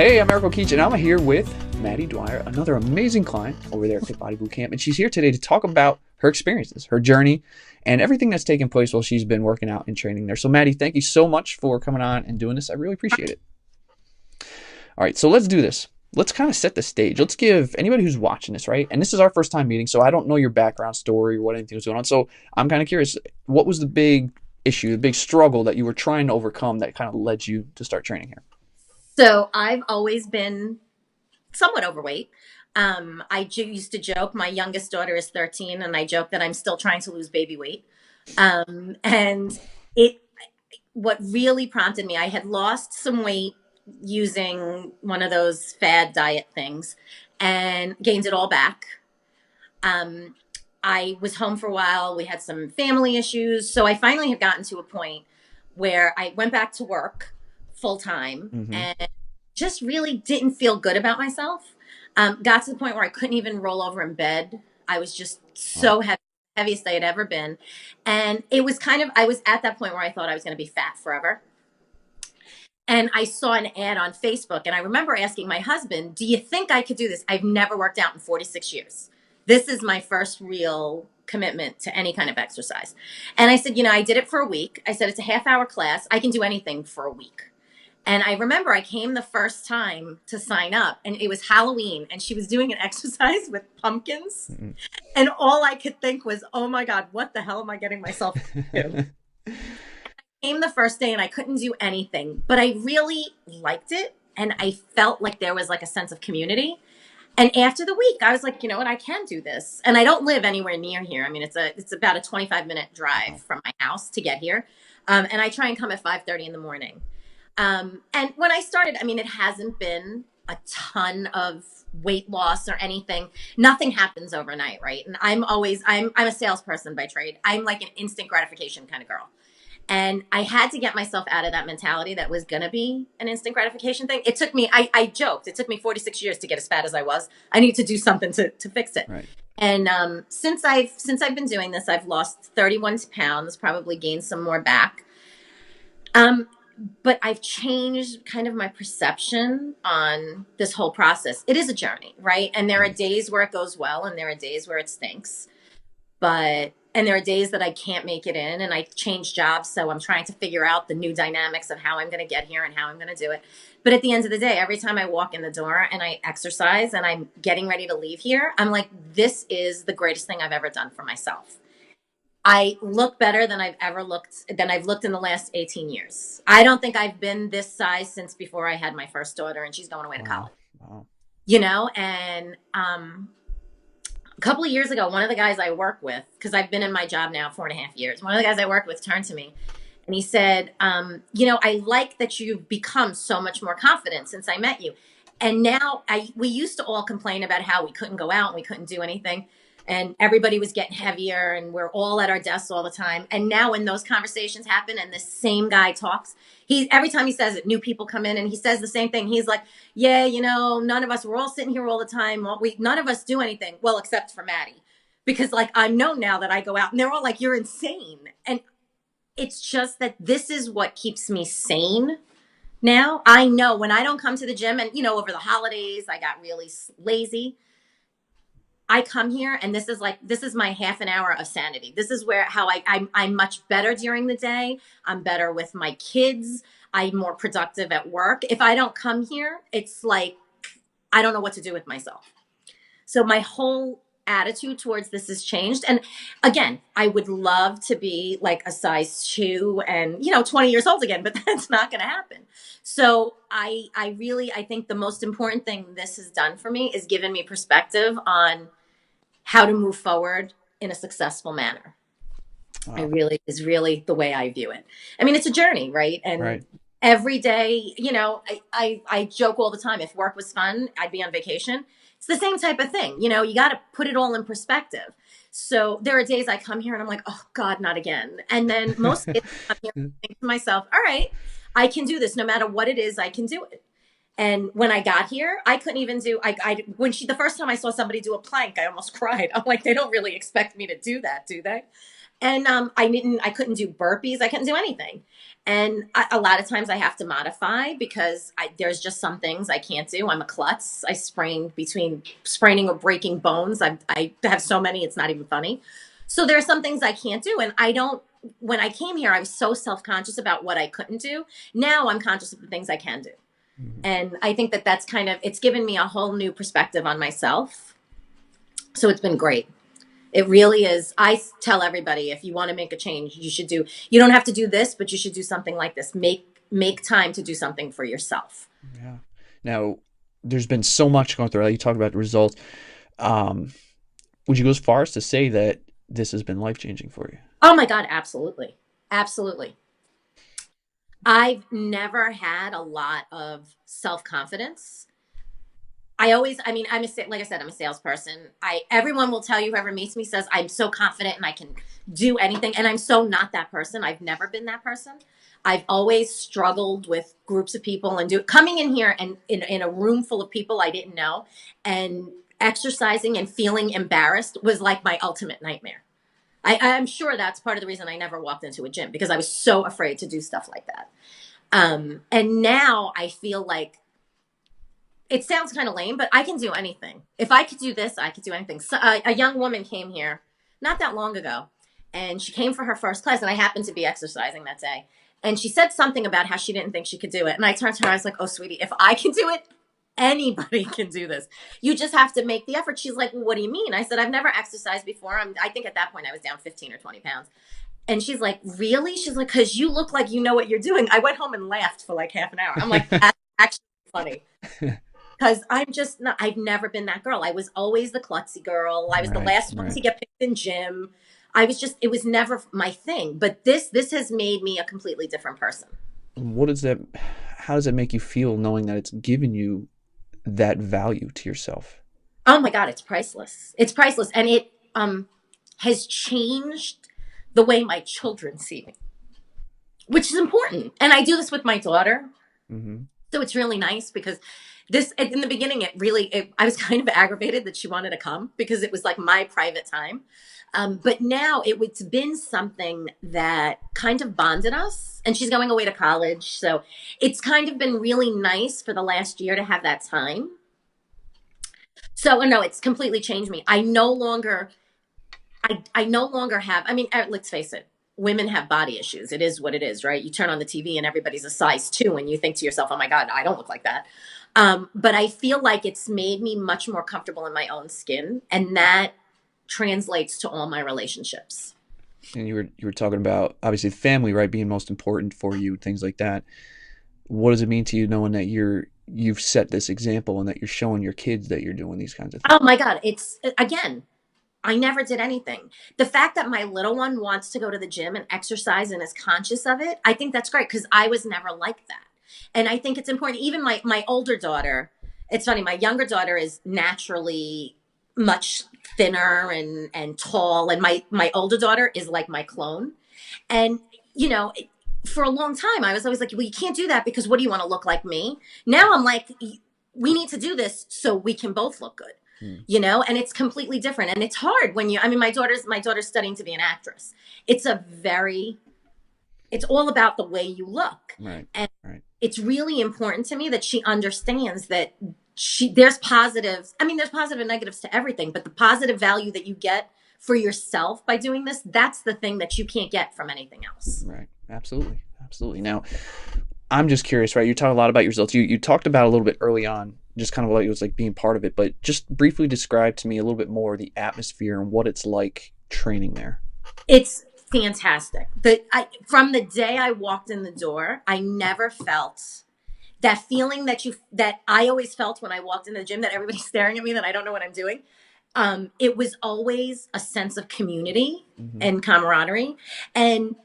Hey, I'm Eric O'Keefe, and I'm here with Maddie Dwyer, another amazing client over there at Fit Body Boot Camp. And she's here today to talk about her experiences, her journey, and everything that's taken place while she's been working out and training there. So, Maddie, thank you so much for coming on and doing this. I really appreciate it. All right, so let's do this. Let's kind of set the stage. Let's give anybody who's watching this, right? And this is our first time meeting, so I don't know your background story or what anything was going on. So I'm kind of curious, what was the big issue, the big struggle that you were trying to overcome that kind of led you to start training here? So I've always been somewhat overweight. Used to joke, my youngest daughter is 13, and I joke that I'm still trying to lose baby weight. And what really prompted me, I had lost some weight using one of those fad diet things and gained it all back. I was home for a while. We had some family issues. So I finally had gotten to a point where I went back to work full time and just really didn't feel good about myself. Got to the point where I couldn't even roll over in bed. I was just so heavy, heaviest I had ever been. And it was I was at that point where I thought I was going to be fat forever. And I saw an ad on Facebook, and I remember asking my husband, do you think I could do this? I've never worked out in 46 years. This is my first real commitment to any kind of exercise. And I said, I did it for a week. I said, it's a half-hour class. I can do anything for a week. And I remember I came the first time to sign up, and it was Halloween, and she was doing an exercise with pumpkins. And all I could think was, oh my God, what the hell am I getting myself into? Came the first day and I couldn't do anything, but I really liked it. And I felt like there was like a sense of community. And after the week, I was like, you know what, I can do this. And I don't live anywhere near here. I mean, it's about a 25-minute drive from my house to get here. And I try and come at 5:30 in the morning. And when I started, I mean, it hasn't been a ton of weight loss or anything. Nothing happens overnight, right? And I'm a salesperson by trade. I'm like an instant gratification kind of girl. And I had to get myself out of that mentality that was going to be an instant gratification thing. It took me, I joked, it took me 46 years to get as fat as I was. I need to do something to fix it. Right. And since I've been doing this, I've lost 31 pounds, probably gained some more back. But I've changed kind of my perception on this whole process. It is a journey, right? And there are days where it goes well and there are days where it stinks. And there are days that I can't make it in, and I change jobs. So I'm trying to figure out the new dynamics of how I'm going to get here and how I'm going to do it. But at the end of the day, every time I walk in the door and I exercise and I'm getting ready to leave here, I'm like, this is the greatest thing I've ever done for myself. I look better than I've looked in the last 18 years. I don't think I've been this size since before I had my first daughter and she's going away to college. Wow. And a couple of years ago, one of the guys I work with, because I've been in my job now 4.5 years, one of the guys I work with turned to me and he said, I like that you've become so much more confident since I met you. And now we used to all complain about how we couldn't go out and we couldn't do anything. And everybody was getting heavier and we're all at our desks all the time. And now when those conversations happen and the same guy talks, every time he says it, new people come in and he says the same thing. He's like, yeah, none of us, we're all sitting here all the time. None of us do anything. Well, except for Maddie, because like, I'm known now that I go out and they're all like, you're insane. And it's just that this is what keeps me sane. Now I know when I don't come to the gym and, over the holidays, I got really lazy. I come here and this is my half an hour of sanity. This is how I'm much better during the day. I'm better with my kids. I'm more productive at work. If I don't come here, it's like, I don't know what to do with myself. So my whole attitude towards this has changed. And again, I would love to be like a size 2 and, 20 years old again, but that's not going to happen. So I think the most important thing this has done for me is given me perspective on how to move forward in a successful manner. Wow. Is really the way I view it. I mean, it's a journey, right? And Right. every day, I joke all the time. If work was fun, I'd be on vacation. It's the same type of thing. You got to put it all in perspective. So there are days I come here and I'm like, oh God, not again. And then most days I come here and think to myself, all right, I can do this. No matter what it is, I can do it. And when I got here, I couldn't even do, the first time I saw somebody do a plank, I almost cried. I'm like, they don't really expect me to do that, do they? And I couldn't do burpees. I couldn't do anything. And a lot of times I have to modify because there's just some things I can't do. I'm a klutz. I sprain between spraining or breaking bones. I have so many, it's not even funny. So there are some things I can't do. And I don't, when I came here, I was so self-conscious about what I couldn't do. Now I'm conscious of the things I can do. Mhm. And I think that that's kind of, it's given me a whole new perspective on myself. So it's been great. It really is. I tell everybody, if you want to make a change, you don't have to do this, but you should do something like this. Make time to do something for yourself. Yeah. Now, there's been so much going through. You talked about the results. Um, would you go as far as to say that this has been life changing for you? Oh my God, absolutely. Absolutely. I've never had a lot of self-confidence. I mean, like I said, I'm a salesperson. Everyone will tell you, whoever meets me says, I'm so confident and I can do anything. And I'm so not that person. I've never been that person. I've always struggled with groups of people and coming in here and in a room full of people I didn't know and exercising and feeling embarrassed was like my ultimate nightmare. I'm sure that's part of the reason I never walked into a gym because I was so afraid to do stuff like that. And now I feel like it sounds kind of lame, but I can do anything. If I could do this, I could do anything. So, a young woman came here not that long ago, and she came for her first class, and I happened to be exercising that day. And she said something about how she didn't think she could do it. And I turned to her, I was like, oh, sweetie, if I can do it, anybody can do this. You just have to make the effort. She's like, well, what do you mean? I said, I've never exercised before. I think at that point I was down 15 or 20 pounds. And she's like, really? She's like, because you look like you know what you're doing. I went home and laughed for like half an hour. I'm like, that's actually funny. Because I'm just not, I've never been that girl. I was always the klutzy girl. I was the Right, last one right. to get picked in gym. It was never my thing. But this has made me a completely different person. What is that? How does it make you feel knowing that it's given you that value to yourself? Oh my God, it's priceless. It's priceless. And it has changed the way my children see me, which is important. And I do this with my daughter. Hmm. So it's really nice because this, in the beginning, I was kind of aggravated that she wanted to come because it was like my private time. But now it's been something that kind of bonded us, and she's going away to college. So it's kind of been really nice for the last year to have that time. So no, it's completely changed me. I no longer have, I mean, let's face it, women have body issues. It is what it is, right? You turn on the TV and everybody's a size 2 and you think to yourself, oh my God, I don't look like that. But I feel like it's made me much more comfortable in my own skin. And that translates to all my relationships. And you were talking about obviously family, right, being most important for you, things like that. What does it mean to you knowing that you've set this example and that you're showing your kids that you're doing these kinds of things? Oh my God. Again, I never did anything. The fact that my little one wants to go to the gym and exercise and is conscious of it, I think that's great because I was never like that. And I think it's important. Even my older daughter, it's funny, my younger daughter is naturally much thinner and tall. And my older daughter is like my clone. And, you know, for a long time, I was always like, well, you can't do that because what do you want to look like me? Now I'm like, we need to do this so we can both look good, Hmm. and it's completely different. And it's hard when I mean, my daughter's studying to be an actress. It's all about the way you look. Right, And right. it's really important to me that she understands that there's positives. I mean, there's positive and negatives to everything, but the positive value that you get for yourself by doing this, that's the thing that you can't get from anything else. Right. Absolutely. Absolutely. Now, I'm just curious, right? You talk a lot about your results. You talked about a little bit early on, just kind of like it was like being part of it, but just briefly describe to me a little bit more the atmosphere and what it's like training there. It's fantastic. From the day I walked in the door, I never felt that feeling that I always felt when I walked in the gym, that everybody's staring at me, that I don't know what I'm doing. It was always a sense of community Hmm. and camaraderie. And,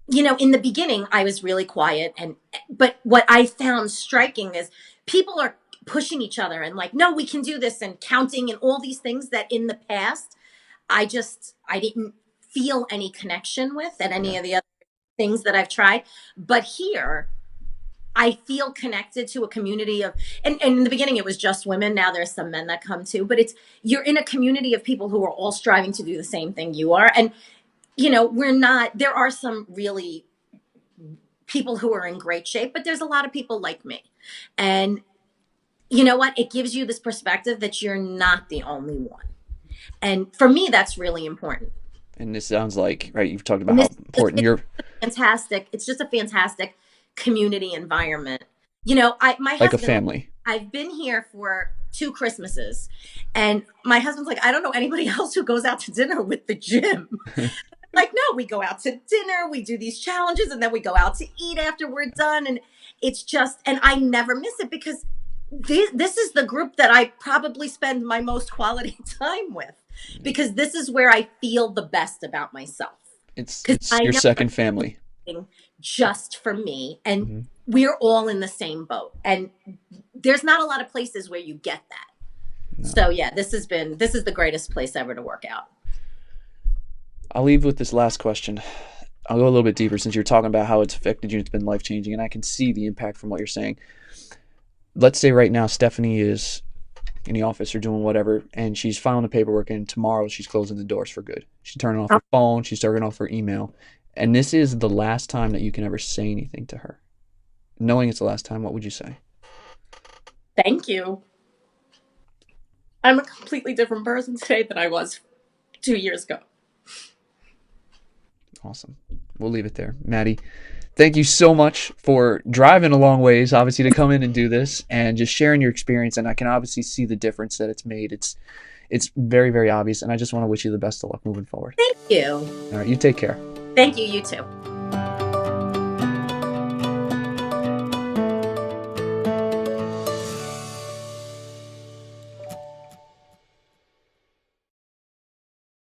in the beginning, I was really quiet. But what I found striking is people are pushing each other and like, no, we can do this, and counting and all these things that in the past, I didn't feel any connection with at any Yeah. of the other things that I've tried. But here, I feel connected to a community and in the beginning it was just women. Now there's some men that come too, but you're in a community of people who are all striving to do the same thing you are. And there are some really people who are in great shape, but there's a lot of people like me. And you know what? It gives you this perspective that you're not the only one. And for me, that's really important. And this sounds like, right, you've talked about how important you're. Fantastic. It's just a fantastic community environment. My Like a husband, family. I've been here for 2 Christmases, and my husband's like, I don't know anybody else who goes out to dinner with the gym. Like, no, we go out to dinner, we do these challenges, and then we go out to eat after we're done. And it's just, and I never miss it because this is the group that I probably spend my most quality time with, because this is where I feel the best about myself. It's your second family. Just for me. And we're all in the same boat. And there's not a lot of places where you get that. No. So yeah, this is the greatest place ever to work out. I'll leave with this last question. I'll go a little bit deeper since you're talking about how it's affected you. It's been life-changing, and I can see the impact from what you're saying. Let's say right now Stephanie is in the office or doing whatever, and she's filing the paperwork, and tomorrow she's closing the doors for good. She's turning off her phone. She's turning off her email. And this is the last time that you can ever say anything to her. Knowing it's the last time, what would you say? Thank you. I'm a completely different person today than I was 2 years ago. Awesome. We'll leave it there. Maddie, thank you so much for driving a long ways, obviously, to come in and do this and just sharing your experience. And I can obviously see the difference that it's made. It's very, very obvious. And I just want to wish you the best of luck moving forward. Thank you. All right. You take care. Thank you. You too.